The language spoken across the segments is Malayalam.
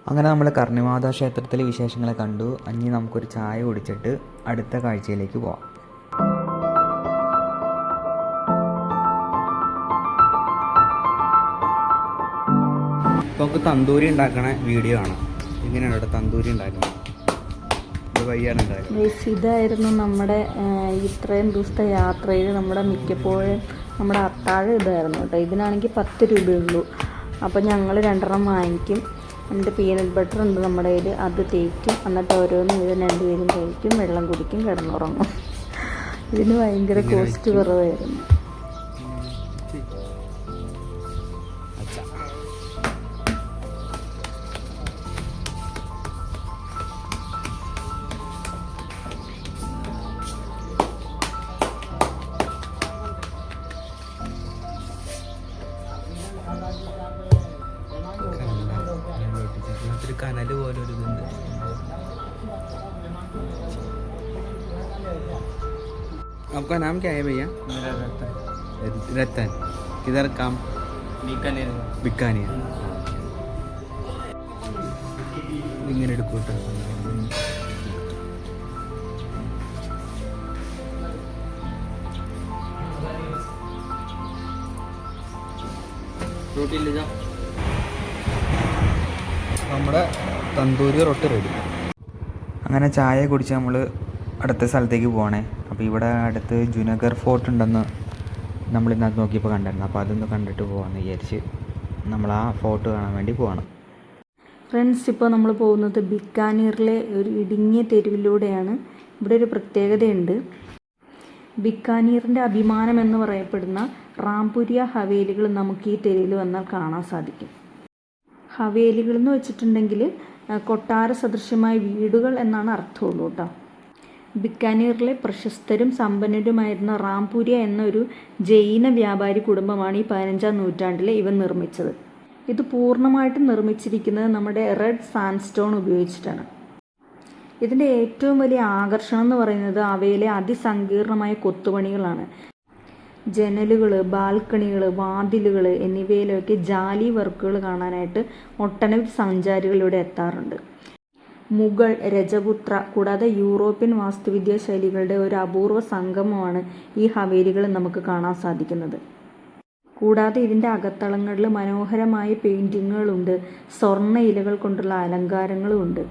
അങ്ങനെ നമ്മൾ കർണിമാതാ ക്ഷേത്രത്തിലെ വിശേഷങ്ങളെ കണ്ടു. ഇനി നമുക്കൊരു ചായ കുടിച്ചിട്ട് അടുത്ത കാഴ്ചയിലേക്ക് പോവാം. ഇപ്പോൾ നമുക്ക് തന്തൂരി ഉണ്ടാക്കണ വീഡിയോ ആണ്. ഇങ്ങനെയാണ് ഇവിടെ തന്തൂരി ഉണ്ടാക്കുന്നത്. ഇത് വഴിയാണ് ഉണ്ടാക്കുന്നത്. ഇതായിരുന്നു നമ്മുടെ ഇത്രയും ദിവസത്തെ യാത്രയിൽ നമ്മുടെ മിക്കപ്പോഴും നമ്മുടെ അത്താഴം ഇതായിരുന്നു കേട്ടോ. ഇതിനാണെങ്കിൽ 10 രൂപയുള്ളൂ. അപ്പോൾ ഞങ്ങൾ 2 വാങ്ങിക്കും. എന്നിട്ട് പീനട്ട് ബട്ടർ ഉണ്ട് നമ്മുടെ കയ്യിൽ, അത് തേക്കും. എന്നിട്ട് ഓരോന്നും ഇത് 2 പേരും കഴിക്കും, വെള്ളം കുടിക്കും, കിടന്നുറങ്ങും. ഇതിന് ഭയങ്കര കോസ്റ്റ് കുറവായിരുന്നു. കനല് പോലെ ഒരു ഇതുണ്ട്. आपका नाम क्या है भैया? मेरा रतन. किधर काम? बीकानेर. ഇങ്ങനെ എടുക്കൂട്ടോ. रोटी ले जाओ. നമ്മുടെ തന്തൂരി റൊട്ടി റെഡി. അങ്ങനെ ചായ കുടിച്ച് നമ്മൾ അടുത്ത സ്ഥലത്തേക്ക് പോകണേ. അപ്പോൾ ഇവിടെ അടുത്ത് ജുനഗർ ഫോർട്ട് ഉണ്ടെന്ന് നമ്മൾ ഇന്നത്തെ നോക്കിയപ്പോൾ കണ്ടിരുന്നു. അപ്പോൾ അതൊന്ന് കണ്ടിട്ട് പോകാമെന്ന് വിചാരിച്ച് നമ്മൾ ആ ഫോർട്ട് കാണാൻ വേണ്ടി പോകണം. ഫ്രണ്ട്സ്, ഇപ്പോൾ നമ്മൾ പോകുന്നത് ബിക്കാനീറിലെ ഒരു ഇടുങ്ങിയ തെരുവിലൂടെയാണ്. ഇവിടെ ഒരു പ്രത്യേകതയുണ്ട്. ബിക്കാനീറിൻ്റെ അഭിമാനം എന്ന് പറയപ്പെടുന്ന റാംപുരിയ ഹവേലികൾ നമുക്ക് ഈ തെരുവിൽ വന്നാൽ കാണാൻ സാധിക്കും. ഹവേലികൾ എന്ന് വെച്ചിട്ടുണ്ടെങ്കിൽ കൊട്ടാര സദൃശ്യമായ വീടുകൾ എന്നാണ് അർത്ഥമുള്ളൂ കേട്ടോ. ബിക്കാനീറിലെ പ്രശസ്തരും സമ്പന്നരുമായിരുന്ന റാംപുരിയ എന്നൊരു ജൈന വ്യാപാരി കുടുംബമാണ് ഈ 15-ാം നൂറ്റാണ്ടിൽ ഇവ നിർമ്മിച്ചത്. ഇത് പൂർണ്ണമായിട്ടും നിർമ്മിച്ചിരിക്കുന്നത് നമ്മുടെ റെഡ് സാൻഡ്സ്റ്റോൺ ഉപയോഗിച്ചിട്ടാണ്. ഇതിൻ്റെ ഏറ്റവും വലിയ ആകർഷണം എന്ന് പറയുന്നത് അവയിലെ അതിസങ്കീർണമായ കൊത്തുപണികളാണ്. ജനലുകൾ, ബാൽക്കണികൾ, വാതിലുകൾ എന്നിവയിലൊക്കെ ജാലി വർക്കുകൾ കാണാനായിട്ട് ഒട്ടനവധി സഞ്ചാരികൾ ഇവിടെ എത്താറുണ്ട്. മുഗൾ, രജപുത്ര കൂടാതെ യൂറോപ്യൻ വാസ്തുവിദ്യാ ശൈലികളുടെ ഒരു അപൂർവ സംഗമമാണ് ഈ ഹവേലികൾ നമുക്ക് കാണാൻ സാധിക്കുന്നത്. കൂടാതെ ഇതിൻ്റെ അകത്തളങ്ങളിൽ മനോഹരമായ പെയിൻറ്റിങ്ങുകളുണ്ട്, സ്വർണ്ണ ഇലകൾ കൊണ്ടുള്ള അലങ്കാരങ്ങളും ഉണ്ട്.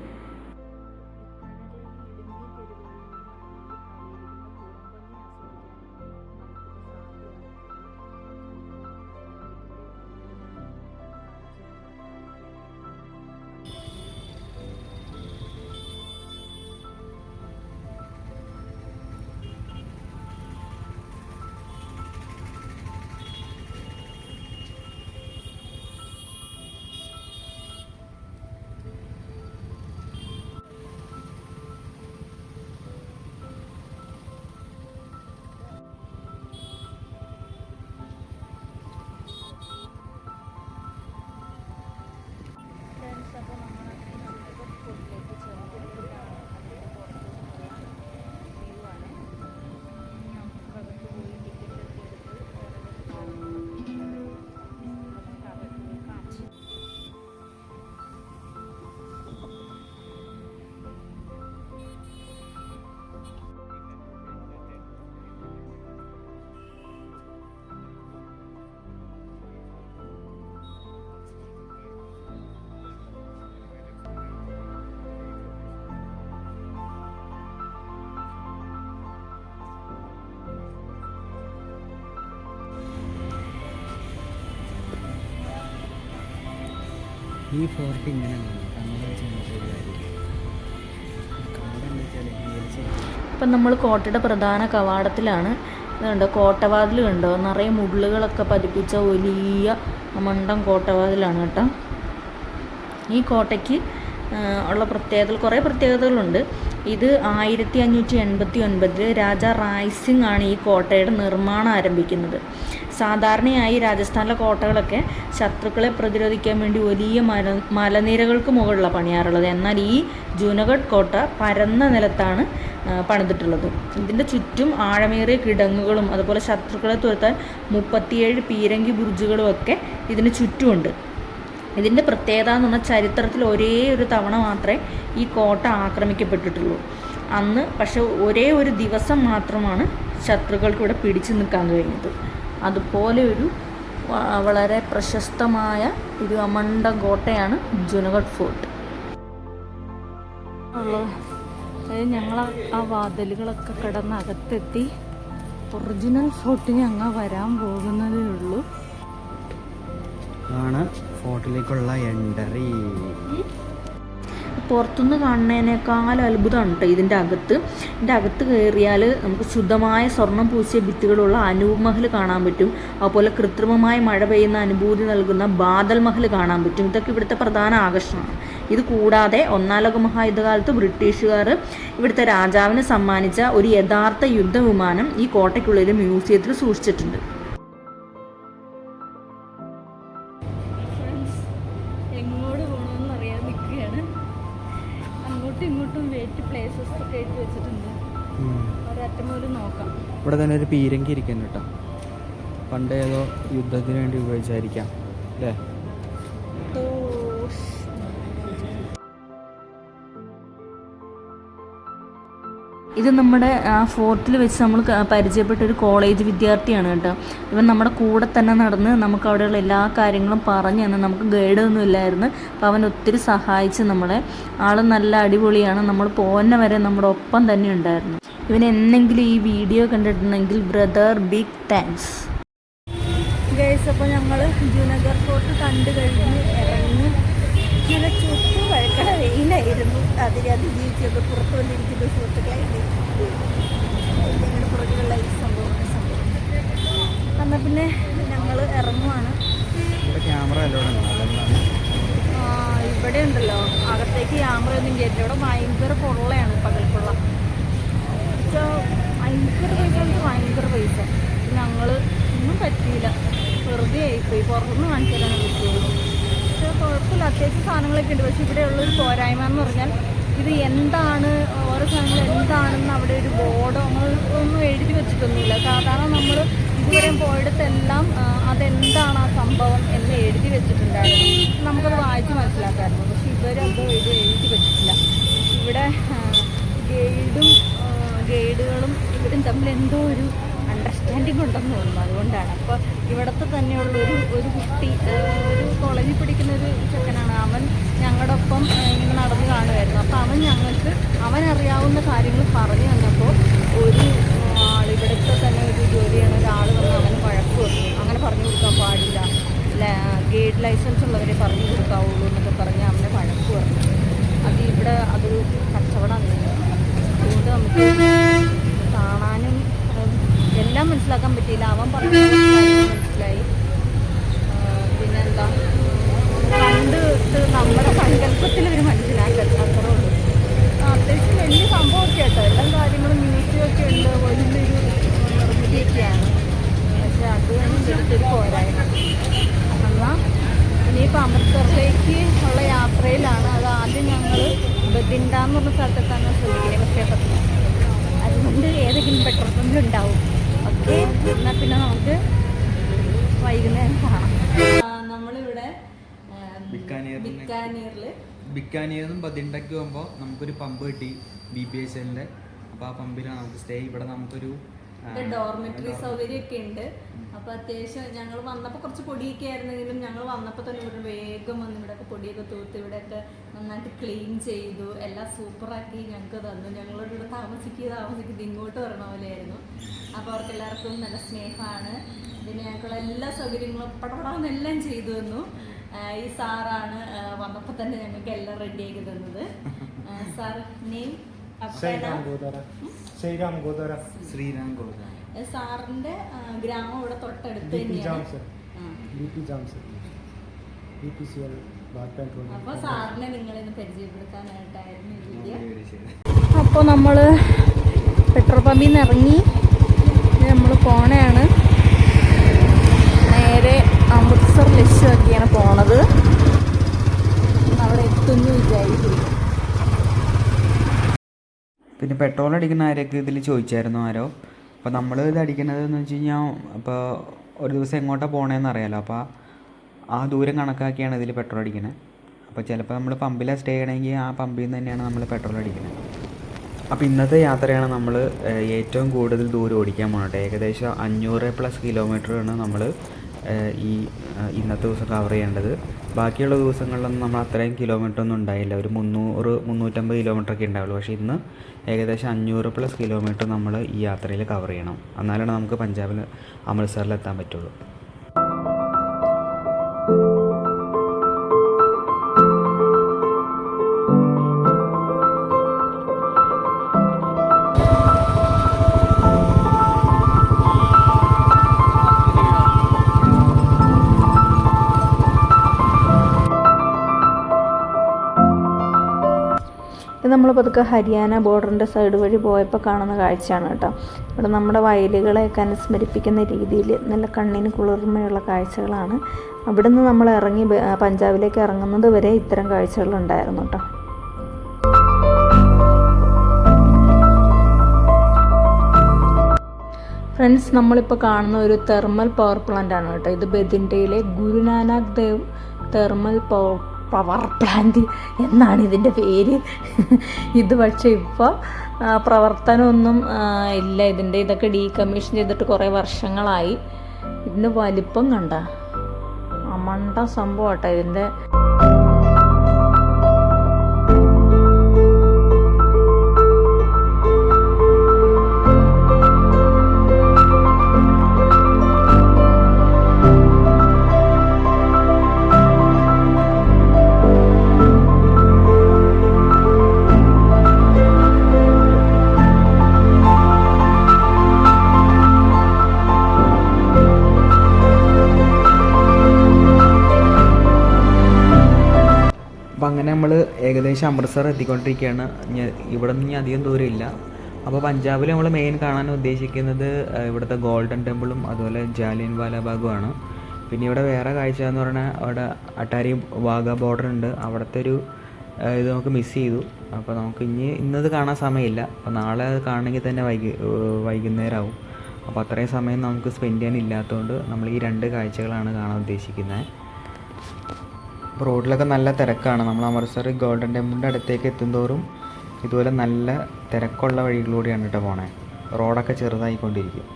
ഈ ഫോർട്ട് ഇങ്ങനെയാണ്. ഇപ്പം നമ്മൾ കോട്ടയുടെ പ്രധാന കവാടത്തിലാണ്. ഇതുണ്ട് കോട്ടവാതിൽ, കണ്ടോ, നിറയെ മുള്ളുകളൊക്കെ പതിപ്പിച്ച വലിയ മണ്ടൻ കോട്ടവാതിലാണ് കേട്ടോ. ഈ കോട്ടയ്ക്ക് ഉള്ള കുറേ പ്രത്യേകതകളുണ്ട്. ഇത് 1589 രാജാ റായ് സിംഗ് ആണ് ഈ കോട്ടയുടെ നിർമ്മാണം ആരംഭിക്കുന്നത്. സാധാരണയായി രാജസ്ഥാനിലെ കോട്ടകളൊക്കെ ശത്രുക്കളെ പ്രതിരോധിക്കാൻ വേണ്ടി വലിയ മലനിരകൾക്ക് മുകളിലാണ് പണിയാറുള്ളത്. എന്നാൽ ഈ ജൂനഗഡ് കോട്ട പരന്ന നിലത്താണ് പണിതിട്ടുള്ളത്. ഇതിൻ്റെ ചുറ്റും ആഴമേറിയ കിടങ്ങുകളും അതുപോലെ ശത്രുക്കളെ തുരത്താൻ 37 പീരങ്കി ബുർജുകളും ഒക്കെ ഇതിന് ചുറ്റുമുണ്ട്. ഇതിൻ്റെ പ്രത്യേകത എന്ന് പറഞ്ഞാൽ ചരിത്രത്തിൽ ഒരേ ഒരു തവണ മാത്രമേ ഈ കോട്ട ആക്രമിക്കപ്പെട്ടിട്ടുള്ളൂ. അന്ന് പക്ഷെ ഒരേ ഒരു ദിവസം മാത്രമാണ് ശത്രുക്കൾക്ക് ഇവിടെ പിടിച്ചു നിൽക്കാൻ കഴിഞ്ഞത്. അതുപോലെ ഒരു വളരെ പ്രശസ്തമായ ഒരു അമണ്ട കോട്ടയാണ് ജുനഗഡ് ഫോർട്ട്. ഞങ്ങൾ ആ വാതിലുകളൊക്കെ കിടന്നകത്തെത്തി. ഒറിജിനൽ ഫോർട്ടിന് അങ്ങ് വരാൻ പോകുന്നതേ ഉള്ളൂ. ആണ് ഫോർട്ടിലേക്കുള്ള എൻട്രി. പുറത്തുനിന്ന് കാണുന്നതിനേക്കാൾ അത്ഭുതമാണ് കേട്ടോ ഇതിൻ്റെ അകത്ത് കയറിയാൽ നമുക്ക് ശുദ്ധമായ സ്വർണം പൂശിയ ഭിത്തികളുള്ള അനൂപ് മഹൽ കാണാൻ പറ്റും. അതുപോലെ കൃത്രിമമായ മഴ പെയ്യുന്ന അനുഭൂതി നൽകുന്ന ബാദൽ മഹൽ കാണാൻ പറ്റും. ഇതൊക്കെ ഇവിടുത്തെ പ്രധാന ആകർഷണമാണ്. ഇത് കൂടാതെ ഒന്നാം ലോക മഹായുദ്ധകാലത്ത് ബ്രിട്ടീഷുകാർ ഇവിടുത്തെ രാജാവിന് സമ്മാനിച്ച ഒരു യഥാർത്ഥ യുദ്ധവിമാനം ഈ കോട്ടയ്ക്കുള്ളിൽ മ്യൂസിയത്തിൽ സൂക്ഷിച്ചിട്ടുണ്ട്. എങ്ങോട്ട് പോകണമെന്ന് അറിയാൻ നിൽക്കുകയാണ്. അങ്ങോട്ടും ഇങ്ങോട്ടും വെയിറ്റ് പ്ലേസസ് ഒക്കെ എഴുതി വെച്ചിട്ടുണ്ട്. ഒരറ്റം പോലും നോക്കാം. ഇവിടെ തന്നെ ഒരു പീരങ്കി ഇരിക്കുന്നു കേട്ടോ. പണ്ട് ഏതോ യുദ്ധത്തിന് വേണ്ടി ഉപയോഗിച്ചായിരിക്കാം അല്ലേ? ഇത് നമ്മുടെ ഫോർട്ടിൽ വെച്ച് നമ്മൾ പരിചയപ്പെട്ട ഒരു കോളേജ് വിദ്യാർത്ഥിയാണ് കേട്ടോ. ഇവൻ നമ്മുടെ കൂടെ തന്നെ നടന്ന് നമുക്ക് അവിടെയുള്ള എല്ലാ കാര്യങ്ങളും പറഞ്ഞു തന്നെ. നമുക്ക് ഗൈഡൊന്നും ഇല്ലായിരുന്നു. അപ്പോൾ അവൻ ഒത്തിരി സഹായിച്ച് നമ്മളെ. ആൾ നല്ല അടിപൊളിയാണ്. നമ്മൾ പോകുന്ന വരെ നമ്മുടെ ഒപ്പം തന്നെ ഉണ്ടായിരുന്നു. ഇവൻ എന്തെങ്കിലും ഈ വീഡിയോ കണ്ടിട്ടുണ്ടെങ്കിൽ ബ്രദർ ബിഗ് താങ്ക്സ്. ഗൈസ്, അപ്പോൾ ഞങ്ങൾ ജുനഗർ ഫോർട്ട് കണ്ടു കഴിഞ്ഞ് ഇറങ്ങി. ഇങ്ങനെ ചുറ്റും വഴക്കട വെയിലായിരുന്നു. അതിജീവിച്ചൊക്കെ പുറത്തു വന്നിരിക്കുന്ന സുഹൃത്തുക്കളായിട്ട് ഞങ്ങളുടെ പുറകിലുള്ള ഈ സംഭവം എന്നാൽ പിന്നെ ഞങ്ങൾ ഇറങ്ങുവാണ്. ഇവിടെ ഉണ്ടല്ലോ അകത്തേക്ക് ക്യാമറ ഒന്നും കയറ്റില്ല. ഇവിടെ ഭയങ്കര പൊള്ളയാണ്, പകൽക്കൊള്ള. ഭയങ്കര പൈസ, ഭയങ്കര പൈസ. ഞങ്ങൾ ഒന്നും പറ്റിയില്ല, വെറുതെ ആയിപ്പോയി. പുറത്തുനിന്ന് കാണിച്ചു തരാൻ പറ്റുള്ളൂ. പക്ഷേ കുഴപ്പമില്ല, അത്യാവശ്യം സാധനങ്ങളൊക്കെ ഉണ്ട്. പക്ഷെ ഇവിടെയുള്ളൊരു പോരായ്മ എന്ന് പറഞ്ഞാൽ ഇത് എന്താണ്, ഓരോ സാധനങ്ങൾ എന്താണെന്ന് അവിടെ ഒരു ബോർഡോ നമ്മൾ ഒന്നും എഴുതി വെച്ചിട്ടൊന്നുമില്ല. സാധാരണ നമ്മൾ ഇതുവരെ പോയിടത്തെല്ലാം അതെന്താണ് ആ സംഭവം എന്ന് എഴുതി വെച്ചിട്ടുണ്ടായിരുന്നു. നമുക്കത് വായിച്ച് മനസ്സിലാക്കാമായിരുന്നു. പക്ഷെ ഇവരത് എഴുതി വെച്ചിട്ടില്ല. ഇവിടെ ഗൈഡുകളും ഇവരും തമ്മിൽ എന്തോ ഒരു അണ്ടർസ്റ്റാൻഡിങ് ഉണ്ടെന്ന് തോന്നുന്നു. അതുകൊണ്ടാണ്. അപ്പോൾ ഇവിടുത്തെ തന്നെയുള്ളൊരു കുട്ടി, ഒരു കോളേജിൽ പഠിക്കുന്ന ഒരു ചെക്കനാണ്. അവൻ ഞങ്ങളുടെ ഒപ്പം ഇങ്ങനെ നടന്ന് കാണുമായിരുന്നു. അപ്പോൾ അവനറിയാവുന്ന കാര്യങ്ങൾ പറഞ്ഞു തന്നപ്പോൾ ഒരു ആൾ, ഇവിടുത്തെ തന്നെ ഒരു ജോലിയാണ് ഒരാൾ വന്ന് അവന് വഴക്ക് വെക്കും. അങ്ങനെ പറഞ്ഞു കൊടുക്കാൻ പാടില്ല, ഗൈഡ് ലൈസൻസ് ഉള്ളവരെ പറഞ്ഞു കൊടുക്കാവുള്ളൂ എന്നൊക്കെ പറഞ്ഞ് അവനെ വഴക്ക് പറഞ്ഞു. ഇവിടെ അതൊരു കച്ചവടമാണ്. അതുകൊണ്ട് നമുക്ക് കാണാനും എല്ലാം മനസ്സിലാക്കാൻ പറ്റിയില്ല. അവൻ പറഞ്ഞ മനസ്സിലായി. പിന്നെന്താ, കണ്ടിട്ട് നമ്മുടെ സങ്കല്പത്തിൽ ഒരു മനസ്സിലാക്കരുത്, അത്രേ ഉള്ളൂ. അത്യാവശ്യം വലിയ സംഭവമൊക്കെ കേട്ടോ. എല്ലാ കാര്യങ്ങളും മ്യൂസിയമൊക്കെ ഉണ്ട്, വലിയൊരു നിർമ്മിതിയൊക്കെയാണ്. പക്ഷെ അത് എടുത്തൊരു പോരായ്മ. എന്നാൽ ഇനിയിപ്പോൾ അമൃത്സറിലേക്ക് ഉള്ള യാത്രയിലാണ്. അത് ആദ്യം ഞങ്ങൾ ബദിൻഡ എന്ന് പറഞ്ഞ സ്ഥലത്തെത്താൻ ശ്രമിക്കുന്നത്. പക്ഷേ അതുകൊണ്ട് ഏതെങ്കിലും പെട്രോൾ പമ്പ് ഉണ്ടാവും. ഓക്കെ, എന്നാൽ പിന്നെ നമുക്ക് വൈകുന്നേരം കാണാം. നമ്മളിവിടെ ബിക്കാനീറിലും ബദിണ്ടയ്ക്ക് പോകുമ്പോൾ നമുക്കൊരു പമ്പ് കിട്ടി, BPSLൻ്റെ. അപ്പോൾ ആ പമ്പിലാണ് നമുക്ക് സ്റ്റേ. ഇവിടെ നമുക്കൊരു ഡോർമെറ്ററി സൗകര്യമൊക്കെ ഉണ്ട്. അപ്പോൾ അത്യാവശ്യം ഞങ്ങൾ വന്നപ്പോൾ കുറച്ച് പൊടിയൊക്കെ ആയിരുന്നെങ്കിലും ഞങ്ങൾ വന്നപ്പോൾ തന്നെ ഇവിടെ വേഗം വന്ന് ഇവിടെയൊക്കെ പൊടിയൊക്കെ തൂത്ത് ഇവിടെയൊക്കെ നന്നായിട്ട് ക്ലീൻ ചെയ്തു. എല്ലാം സൂപ്പറാക്കി ഞങ്ങൾക്ക് തന്നു. ഞങ്ങളോട് ഇവിടെ താമസിക്കുന്നത് ഇങ്ങോട്ട് വരണ പോലെയായിരുന്നു. അപ്പോൾ അവർക്ക് എല്ലാവർക്കും നല്ല സ്നേഹമാണ്. പിന്നെ ഞങ്ങൾക്കുള്ള എല്ലാ സൗകര്യങ്ങളും പടപടാന്നെല്ലാം ചെയ്തു തന്നു. ഈ സാറാണ് വന്നപ്പോൾ തന്നെ ഞങ്ങൾക്ക് എല്ലാം റെഡിയാക്കി തന്നത്. Sir name? ശ്രീരാം ഗോദാര. സാറിന്റെ ഗ്രാമം ഇവിടെ തൊട്ടടുത്ത് തന്നെയാണ്. അപ്പോൾ സാറിനെ നിങ്ങളിന്ന് പരിചയപ്പെടുത്താനായിട്ടായിരുന്നു ഈ വീഡിയോ. അപ്പോൾ നമ്മൾ പെട്രോൾ പമ്പിൽ നിന്ന് ഇറങ്ങി നമ്മൾ പോണയാണ്. നേരെ അമൃത്സർ ലക്ഷ്യമാക്കിയാണ് പോണത്. അവിടെ എത്തുന്നു വിചാരിക്കും. പിന്നെ പെട്രോൾ അടിക്കുന്ന ആരൊക്കെ ഇതിൽ ചോദിച്ചായിരുന്നു ആരോ. അപ്പോൾ നമ്മൾ ഇത് അടിക്കുന്നത് എന്ന് വെച്ച് കഴിഞ്ഞാൽ, അപ്പോൾ ഒരു ദിവസം എങ്ങോട്ടാണ് പോകണതെന്ന് അറിയാലോ. അപ്പോൾ ആ ദൂരം കണക്കാക്കിയാണ് ഇതിൽ പെട്രോൾ അടിക്കുന്നത്. അപ്പോൾ ചിലപ്പോൾ നമ്മൾ പമ്പിലാണ് സ്റ്റേ ചെയ്യണമെങ്കിൽ ആ പമ്പിൽ നിന്ന് തന്നെയാണ് നമ്മൾ പെട്രോൾ അടിക്കുന്നത്. അപ്പോൾ ഇന്നത്തെ യാത്രയാണ് നമ്മൾ ഏറ്റവും കൂടുതൽ ദൂരം ഓടിക്കാൻ പോകുന്നത്. ഏകദേശം 500+ കിലോമീറ്ററാണ് നമ്മൾ ഈ ഇന്നത്തെ ദിവസം കവർ ചെയ്യേണ്ടത്. ബാക്കിയുള്ള ദിവസങ്ങളിലൊന്നും നമ്മൾ അത്രയും കിലോമീറ്റർ ഒന്നും ഉണ്ടായില്ല, ഒരു 300-350 കിലോമീറ്ററൊക്കെ ഉണ്ടാവുള്ളൂ. പക്ഷേ ഇന്ന് ഏകദേശം 500+ കിലോമീറ്റർ നമ്മൾ ഈ യാത്രയിൽ കവർ ചെയ്യണം. എന്നാലാണ് നമുക്ക് പഞ്ചാബിൽ അമൃത്സറിൽ എത്താൻ പറ്റുള്ളൂ. ഇത് നമ്മൾ പതുക്കെ ഹരിയാന ബോർഡറിൻ്റെ സൈഡ് വഴി പോയപ്പോൾ കാണുന്ന കാഴ്ചയാണ് കേട്ടോ. ഇവിടെ നമ്മുടെ വയലുകളെയൊക്കെ അനുസ്മരിപ്പിക്കുന്ന രീതിയിൽ നല്ല കണ്ണിന് കുളിർമയുള്ള കാഴ്ചകളാണ്. അവിടെ നിന്ന് നമ്മൾ ഇറങ്ങി പഞ്ചാബിലേക്ക് ഇറങ്ങുന്നത് വരെ ഇത്തരം കാഴ്ചകളുണ്ടായിരുന്നു കേട്ടോ. ഫ്രണ്ട്സ്, നമ്മളിപ്പോൾ കാണുന്ന ഒരു തെർമൽ പവർ പ്ലാന്റ് ആണ് കേട്ടോ. ഇത് ബതിൻഡയിലെ Guru Nanak Dev thermal power plant എന്നാണ് ഇതിൻ്റെ പേര്. ഇത് പക്ഷേ ഇപ്പോൾ പ്രവർത്തനമൊന്നും ഇല്ല ഇതിൻ്റെ. ഇതൊക്കെ ഡീകമ്മീഷൻ ചെയ്തിട്ട് കുറേ വർഷങ്ങളായി. ഇതിൻ്റെ വലിപ്പം കണ്ട മണ്ട സംഭവം കേട്ടോ ഇതിൻ്റെ. അപ്പോൾ അങ്ങനെ നമ്മൾ ഏകദേശം അമൃത്സർ എത്തിക്കൊണ്ടിരിക്കുകയാണ്. ഇവിടെ നിന്ന് ഇനി അധികം ദൂരമില്ല. അപ്പോൾ പഞ്ചാബിൽ നമ്മൾ മെയിൻ കാണാൻ ഉദ്ദേശിക്കുന്നത് ഇവിടുത്തെ ഗോൾഡൻ ടെമ്പിളും അതുപോലെ ജാലിയൻ വാലാബാഗുമാണ്. പിന്നെ ഇവിടെ വേറെ കാഴ്ച എന്ന് പറഞ്ഞാൽ അവിടെ അട്ടാരി വാഗ ബോർഡർ ഉണ്ട്. അവിടുത്തെ ഒരു ഇത് നമുക്ക് മിസ് ചെയ്തു. അപ്പോൾ നമുക്ക് ഇന്നത് കാണാൻ സമയമില്ല. അപ്പോൾ നാളെ അത് കാണണമെങ്കിൽ തന്നെ വൈകുന്നേരമാവും. അപ്പോൾ അത്രയും സമയം നമുക്ക് സ്പെൻഡ് ചെയ്യാൻ ഇല്ലാത്തതുകൊണ്ട് നമ്മൾ ഈ 2 കാഴ്ചകളാണ് കാണാൻ ഉദ്ദേശിക്കുന്നത്. അപ്പോൾ റോഡിലൊക്കെ നല്ല തിരക്കാണ്. നമ്മൾ അമൃത്സർ ഗോൾഡൻ ടെമ്പിളിൻ്റെ അടുത്തേക്ക് എത്തുന്തോറും ഇതുപോലെ നല്ല തിരക്കുള്ള വഴികളിലൂടെയാണ് കേട്ടോ പോണേ. റോഡൊക്കെ ചെറുതായിക്കൊണ്ടിരിക്കും.